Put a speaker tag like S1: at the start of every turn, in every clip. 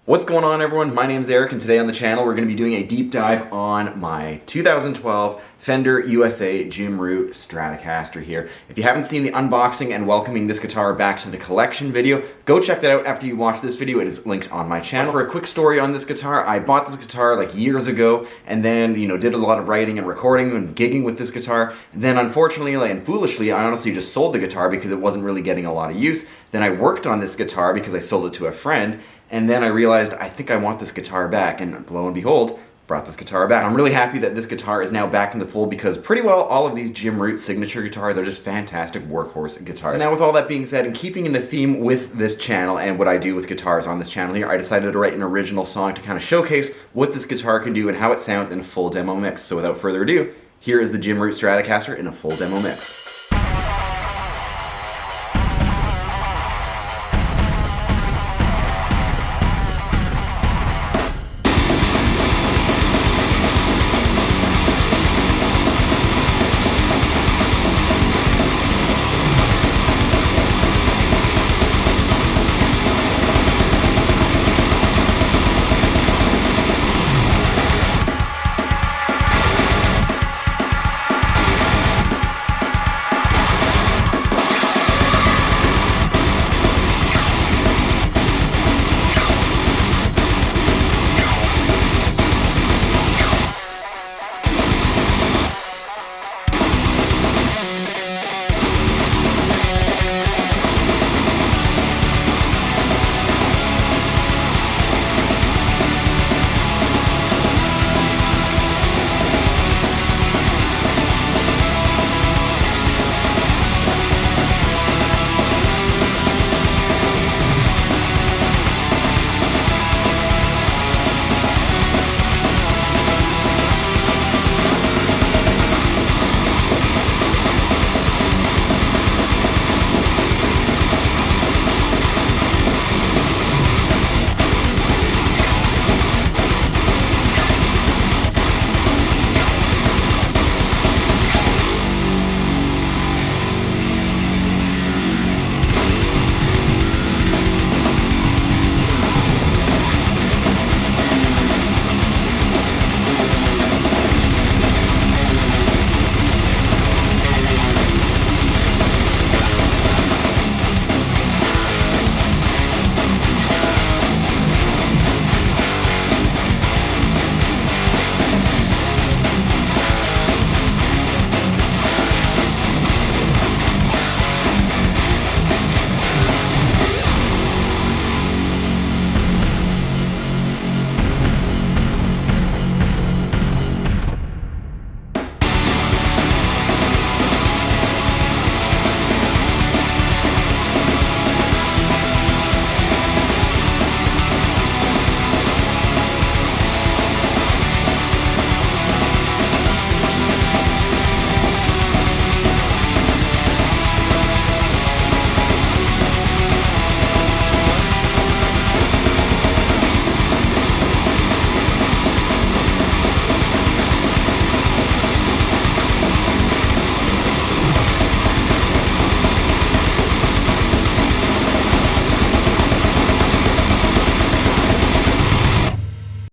S1: What's going on, everyone? My name's Eric, and today on the channel we're going to be doing a deep dive on my 2012 Fender USA Jim Root Stratocaster here. If you haven't seen the unboxing and welcoming this guitar back to the collection video, go check that out after you watch this video. It is linked on my channel. For a quick story on this guitar, I bought this guitar like years ago and then, did a lot of writing and recording and gigging with this guitar. Then unfortunately and foolishly, I honestly just sold the guitar because it wasn't really getting a lot of use. Then I worked on this guitar because I sold it to a friend. And then I realized, I think I want this guitar back, and lo and behold, brought this guitar back. I'm really happy that this guitar is now back in the fold because pretty well all of these Jim Root signature guitars are just fantastic workhorse guitars. So now with all that being said, and keeping in the theme with this channel and what I do with guitars on this channel here, I decided to write an original song to kind of showcase what this guitar can do and how it sounds in a full demo mix. So without further ado, here is the Jim Root Stratocaster in a full demo mix.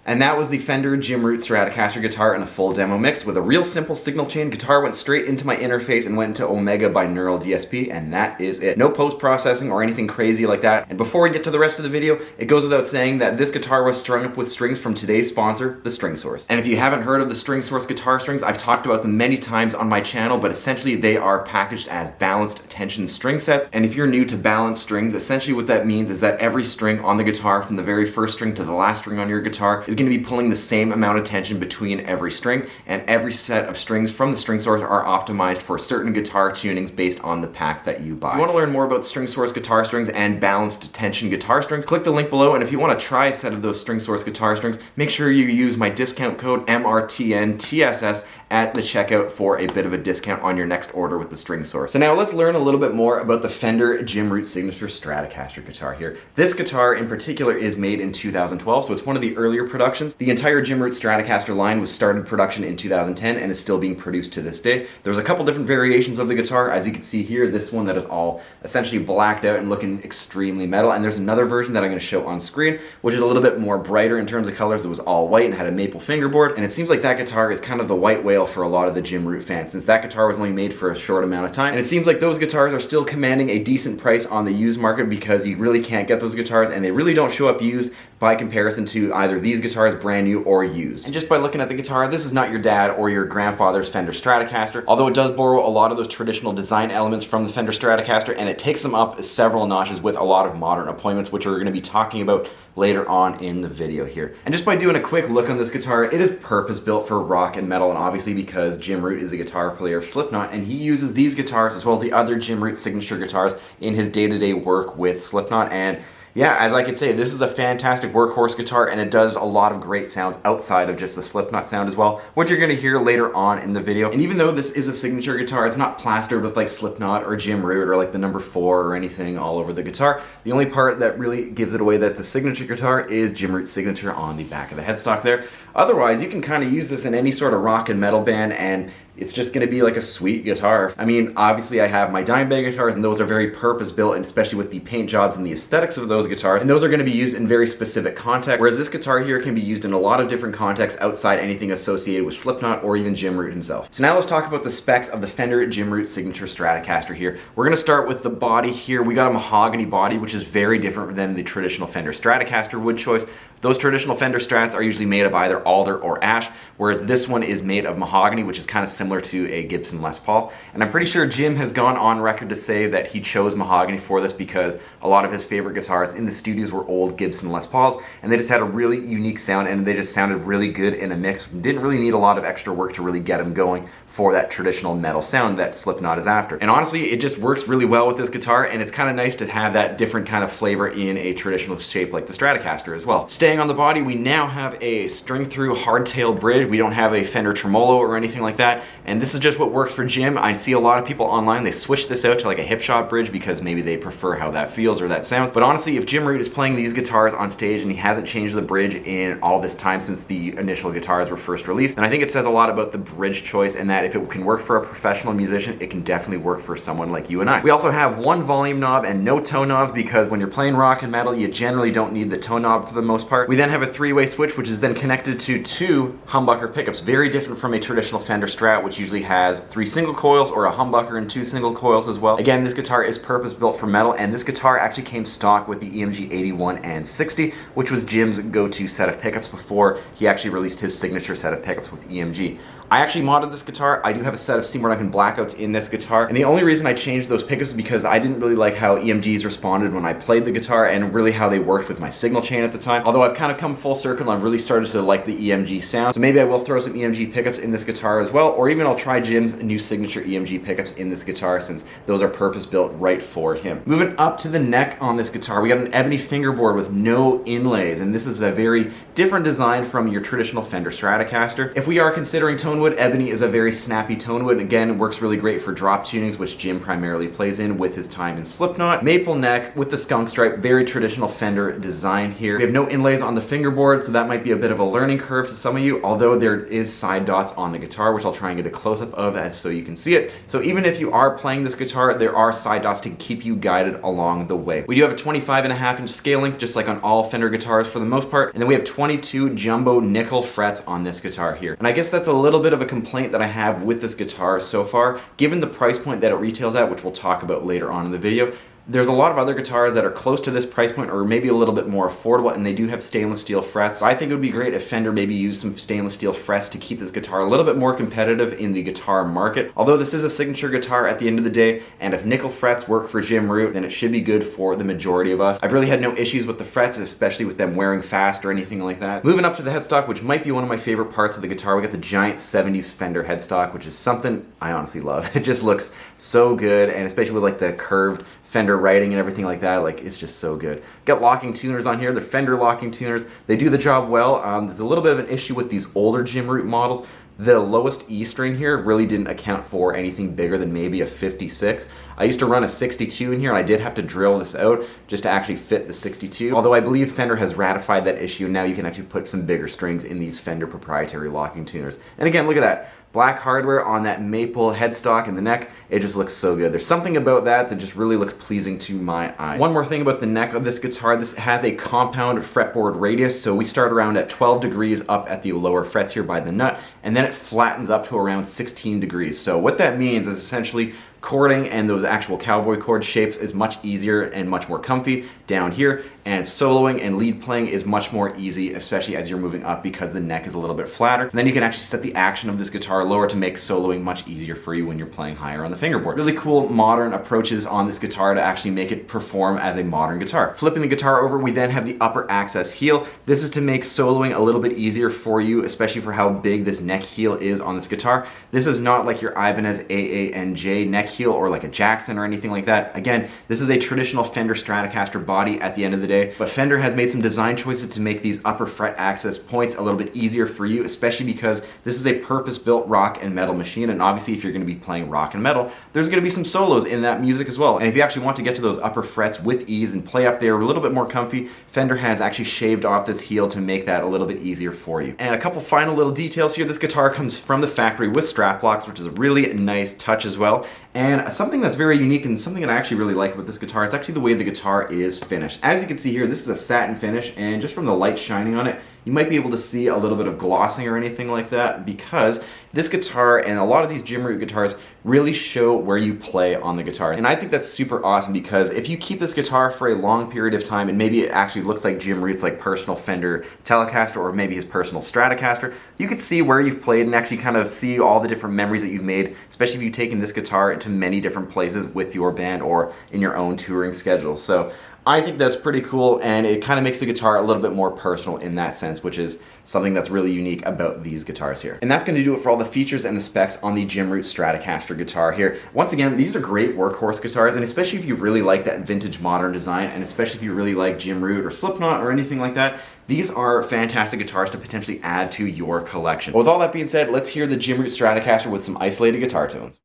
S1: And that was the Fender Jim Root Stratocaster guitar in a full demo mix with a real simple signal chain. Guitar went straight into my interface and went into Omega binaural DSP, and that is it. No post-processing or anything crazy like that. And before we get to the rest of the video, it goes without saying that this guitar was strung up with strings from today's sponsor, the String Source. And if you haven't heard of the String Source guitar strings, I've talked about them many times on my channel, but essentially they are packaged as balanced tension string sets. And if you're new to balanced strings, essentially what that means is that every string on the guitar, from the very first string to the last string on your guitar, is going to be pulling the same amount of tension between every string, and every set of strings from the String Source are optimized for certain guitar tunings based on the packs that you buy. If you want to learn more about String Source guitar strings and balanced tension guitar strings, click the link below, and if you want to try a set of those String Source guitar strings, make sure you use my discount code MRTNTSS at the checkout for a bit of a discount on your next order with the String Source. So now let's learn a little bit more about the Fender Jim Root Signature Stratocaster guitar here. This guitar in particular is made in 2012, so it's one of the earlier productions productions. The entire Jim Root Stratocaster line was started production in 2010 and is still being produced to this day. There's a couple different variations of the guitar. As you can see here, this one that is all essentially blacked out and looking extremely metal, and there's another version that I'm going to show on screen, which is a little bit more brighter in terms of colors. It was all white and had a maple fingerboard, and it seems like that guitar is kind of the white whale for a lot of the Jim Root fans, since that guitar was only made for a short amount of time, and it seems like those guitars are still commanding a decent price on the used market because you really can't get those guitars, and they really don't show up used by comparison to either these guitars brand new or used. And just by looking at the guitar, this is not your dad or your grandfather's Fender Stratocaster, although it does borrow a lot of those traditional design elements from the Fender Stratocaster, and it takes them up several notches with a lot of modern appointments, which we're going to be talking about later on in the video here. And just by doing a quick look on this guitar, it is purpose-built for rock and metal, and obviously because Jim Root is a guitar player of Slipknot, and he uses these guitars as well as the other Jim Root signature guitars in his day-to-day work with Slipknot. And yeah, as I could say, this is a fantastic workhorse guitar, and it does a lot of great sounds outside of just the Slipknot sound as well, which you're going to hear later on in the video. And even though this is a signature guitar, it's not plastered with like Slipknot or Jim Root or like the number 4 or anything all over the guitar. The only part that really gives it away that it's a signature guitar is Jim Root's signature on the back of the headstock there. Otherwise, you can kind of use this in any sort of rock and metal band, and it's just going to be like a sweet guitar. I mean, obviously I have my Dimebag guitars, and those are very purpose-built, and especially with the paint jobs and the aesthetics of those guitars, and those are going to be used in very specific contexts, whereas this guitar here can be used in a lot of different contexts outside anything associated with Slipknot or even Jim Root himself. So now let's talk about the specs of the Fender Jim Root Signature Stratocaster here. We're going to start with the body here. We got a mahogany body, which is very different than the traditional Fender Stratocaster wood choice. Those traditional Fender Strats are usually made of either alder or ash, whereas this one is made of mahogany, which is kind of similar to a Gibson Les Paul. And I'm pretty sure Jim has gone on record to say that he chose mahogany for this because a lot of his favorite guitars in the studios were old Gibson Les Pauls, and they just had a really unique sound, and they just sounded really good in a mix. Didn't really need a lot of extra work to really get them going for that traditional metal sound that Slipknot is after. And honestly, it just works really well with this guitar, and it's kind of nice to have that different kind of flavor in a traditional shape like the Stratocaster as well. Staying on the body, we now have a string-through hardtail bridge. We don't have a Fender tremolo or anything like that, and this is just what works for Jim. I see a lot of people online, they switch this out to like a hip shot bridge because maybe they prefer how that feels or that sounds. But honestly, if Jim Root is playing these guitars on stage and he hasn't changed the bridge in all this time since the initial guitars were first released, and I think it says a lot about the bridge choice, and that if it can work for a professional musician, it can definitely work for someone like you and I. We also have one volume knob and no tone knobs because when you're playing rock and metal, you generally don't need the tone knob for the most part. We then have a 3-way switch, which is then connected to 2 humbucker pickups, very different from a traditional Fender Strat, which usually has 3 single coils or a humbucker and 2 single coils as well. Again, this guitar is purpose-built for metal, and this guitar actually came stock with the EMG 81 and 60, which was Jim's go-to set of pickups before he actually released his signature set of pickups with EMG. I actually modded this guitar. I do have a set of Seymour Duncan blackouts in this guitar, and the only reason I changed those pickups is because I didn't really like how EMGs responded when I played the guitar and really how they worked with my signal chain at the time. Although I've kind of come full circle and I've really started to like the EMG sound, so maybe I will throw some EMG pickups in this guitar as well, or even I'll try Jim's new signature EMG pickups in this guitar since those are purpose-built right for him. Moving up to the neck on this guitar, we got an ebony fingerboard with no inlays, and this is a very different design from your traditional Fender Stratocaster. If we are considering tone wood, ebony is a very snappy tone wood, and again, works really great for drop tunings, which Jim primarily plays in with his time in Slipknot. Maple neck with the skunk stripe, very traditional Fender design here. We have no inlays on the fingerboard, so that might be a bit of a learning curve to some of you, although there is side dots on the guitar, which I'll try and get a close-up of as so you can see it. So even if you are playing this guitar, there are side dots to keep you guided along the way. We do have a 25.5-inch scale length, just like on all Fender guitars for the most part, and then we have 22 jumbo nickel frets on this guitar here. And I guess that's a little bit of a complaint that I have with this guitar so far, given the price point that it retails at, which we'll talk about later on in the video. There's a lot of other guitars that are close to this price point or maybe a little bit more affordable, and they do have stainless steel frets. So I think it would be great if Fender maybe used some stainless steel frets to keep this guitar a little bit more competitive in the guitar market. Although this is a signature guitar at the end of the day, and if nickel frets work for Jim Root, then it should be good for the majority of us. I've really had no issues with the frets, especially with them wearing fast or anything like that. Moving up to the headstock, which might be one of my favorite parts of the guitar, we got the giant 70s Fender headstock, which is something I honestly love. It just looks so good, and especially with like the curved Fender writing and everything like that, like it's just so good. Got locking tuners on here. They're Fender locking tuners. They do the job well. There's a little bit of an issue with these older Jim Root models. the lowest E string here really didn't account for anything bigger than maybe a 56. I used to run a 62 in here, and I did have to drill this out just to actually fit the 62. Although I believe Fender has ratified that issue, and now you can actually put some bigger strings in these Fender proprietary locking tuners. And again, look at that. Black hardware on that maple headstock and the neck, it just looks so good. There's something about that that just really looks pleasing to my eye. One more thing about the neck of this guitar, this has a compound fretboard radius, so we start around at 12 degrees up at the lower frets here by the nut, and then it flattens up to around 16 degrees. So what that means is essentially chording and those actual cowboy chord shapes is much easier and much more comfy down here, and soloing and lead playing is much more easy, especially as you're moving up because the neck is a little bit flatter. And then you can actually set the action of this guitar lower to make soloing much easier for you when you're playing higher on the fingerboard. Really cool modern approaches on this guitar to actually make it perform as a modern guitar. Flipping the guitar over, we then have the upper access heel. This is to make soloing a little bit easier for you, especially for how big this neck heel is on this guitar. This is not like your Ibanez AANJ neck heel or like a Jackson or anything like that. Again, this is a traditional Fender Stratocaster body at the end of the day, but Fender has made some design choices to make these upper fret access points a little bit easier for you, especially because this is a purpose-built rock and metal machine, and obviously if you're going to be playing rock and metal, there's going to be some solos in that music as well. And if you actually want to get to those upper frets with ease and play up there a little bit more comfy, Fender has actually shaved off this heel to make that a little bit easier for you. And a couple final little details here. This guitar comes from the factory with strap locks, which is a really nice touch as well. And something that's very unique and something that I actually really like about this guitar is actually the way the guitar is finished. As you can see here, this is a satin finish, and just from the light shining on it, you might be able to see a little bit of glossing or anything like that, because this guitar and a lot of these Jim Root guitars really show where you play on the guitar. And I think that's super awesome, because if you keep this guitar for a long period of time and maybe it actually looks like Jim Root's like personal Fender Telecaster or maybe his personal Stratocaster, you could see where you've played and actually kind of see all the different memories that you've made, especially if you've taken this guitar to many different places with your band or in your own touring schedule. So I think that's pretty cool, and it kind of makes the guitar a little bit more personal in that sense, which is something that's really unique about these guitars here. And that's going to do it for all the features and the specs on the Jim Root Stratocaster guitar here. Once again, these are great workhorse guitars, and especially if you really like that vintage modern design, and especially if you really like Jim Root or Slipknot or anything like that, these are fantastic guitars to potentially add to your collection. But with all that being said, let's hear the Jim Root Stratocaster with some isolated guitar tones.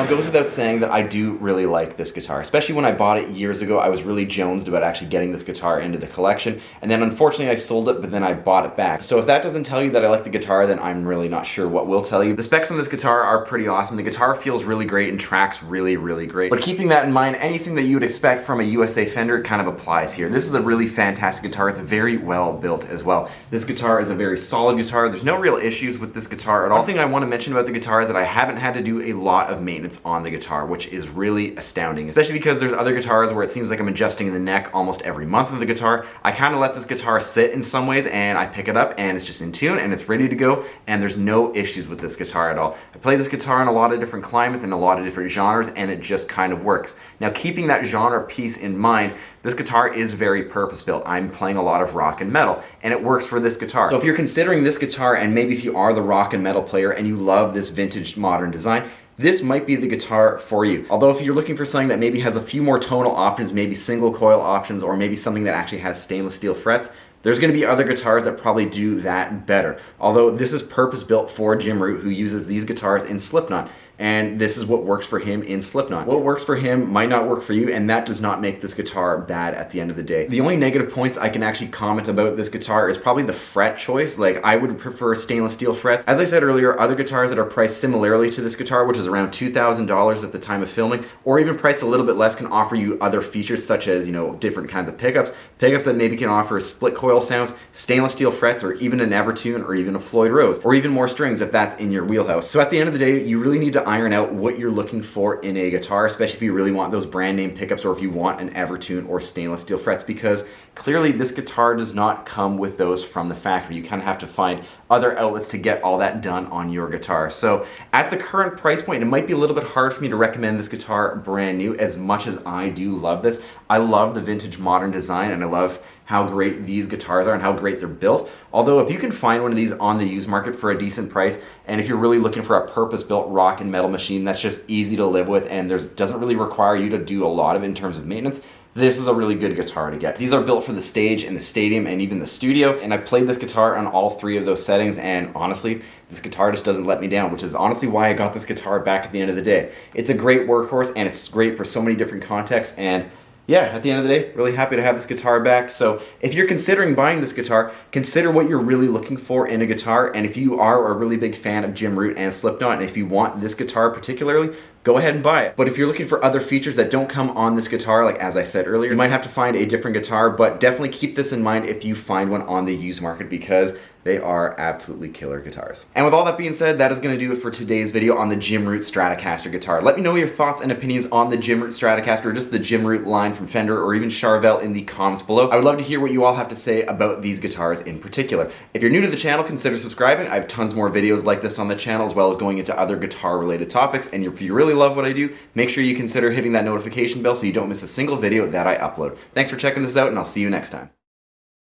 S1: Goes without saying that I do really like this guitar, especially when I bought it years ago. I was really jonesed about actually getting this guitar into the collection, and then unfortunately I sold it, but then I bought it back. So if that doesn't tell you that I like the guitar, then I'm really not sure what will tell you. The specs on this guitar are pretty awesome. The guitar feels really great and tracks really, really great. But keeping that in mind, anything that you would expect from a USA Fender kind of applies here. This is a really fantastic guitar. It's very well built as well. This guitar is a very solid guitar. There's no real issues with this guitar at all. One thing I want to mention about the guitar is that I haven't had to do a lot of maintenance on the guitar, which is really astounding, especially because there's other guitars where it seems like I'm adjusting the neck almost every month of the guitar. I kind of let this guitar sit in some ways, and I pick it up and it's just in tune and it's ready to go, and there's no issues with this guitar at all. I play this guitar in a lot of different climates and a lot of different genres, and it just kind of works. Now, keeping that genre piece in mind, this guitar is very purpose-built. I'm playing a lot of rock and metal, and it works for this guitar. So if you're considering this guitar, and maybe if you are the rock and metal player and you love this vintage modern design, this might be the guitar for you. Although if you're looking for something that maybe has a few more tonal options, maybe single coil options, or maybe something that actually has stainless steel frets, there's going to be other guitars that probably do that better. Although this is purpose-built for Jim Root, who uses these guitars in Slipknot. And this is what works for him in Slipknot. What works for him might not work for you, and that does not make this guitar bad at the end of the day. The only negative points I can actually comment about this guitar is probably the fret choice. Like, I would prefer stainless steel frets. As I said earlier, other guitars that are priced similarly to this guitar, which is around $2,000 at the time of filming, or even priced a little bit less, can offer you other features such as, you know, different kinds of pickups that maybe can offer split coil sounds, stainless steel frets, or even an Evertune, or even a Floyd Rose, or even more strings if that's in your wheelhouse. So at the end of the day, you really need to iron out what you're looking for in a guitar, especially if you really want those brand name pickups, or if you want an Evertune or stainless steel frets, because clearly this guitar does not come with those from the factory. You kind of have to find other outlets to get all that done on your guitar. So at the current price point, it might be a little bit hard for me to recommend this guitar brand new, as much as I do love this. I love the vintage modern design, and I love how great these guitars are and how great they're built. Although if you can find one of these on the used market for a decent price, and if you're really looking for a purpose-built rock and metal machine that's just easy to live with and doesn't really require you to do a lot of it in terms of maintenance, this is a really good guitar to get. These are built for the stage and the stadium and even the studio, and I've played this guitar on all three of those settings, and honestly, this guitar just doesn't let me down, which is honestly why I got this guitar back at the end of the day. It's a great workhorse, and it's great for so many different contexts, and yeah, at the end of the day, really happy to have this guitar back. So if you're considering buying this guitar, consider what you're really looking for in a guitar. And if you are a really big fan of Jim Root and Slipknot, and if you want this guitar particularly, go ahead and buy it. But if you're looking for other features that don't come on this guitar, like as I said earlier, you might have to find a different guitar, but definitely keep this in mind if you find one on the used market, because they are absolutely killer guitars. And with all that being said, that is going to do it for today's video on the Jim Root Stratocaster guitar. Let me know your thoughts and opinions on the Jim Root Stratocaster, or just the Jim Root line from Fender, or even Charvel, in the comments below. I would love to hear what you all have to say about these guitars in particular. If you're new to the channel, consider subscribing. I have tons more videos like this on the channel, as well as going into other guitar related topics. And if you really love what I do, make sure you consider hitting that notification bell so you don't miss a single video that I upload. Thanks for checking this out, and I'll see you next time.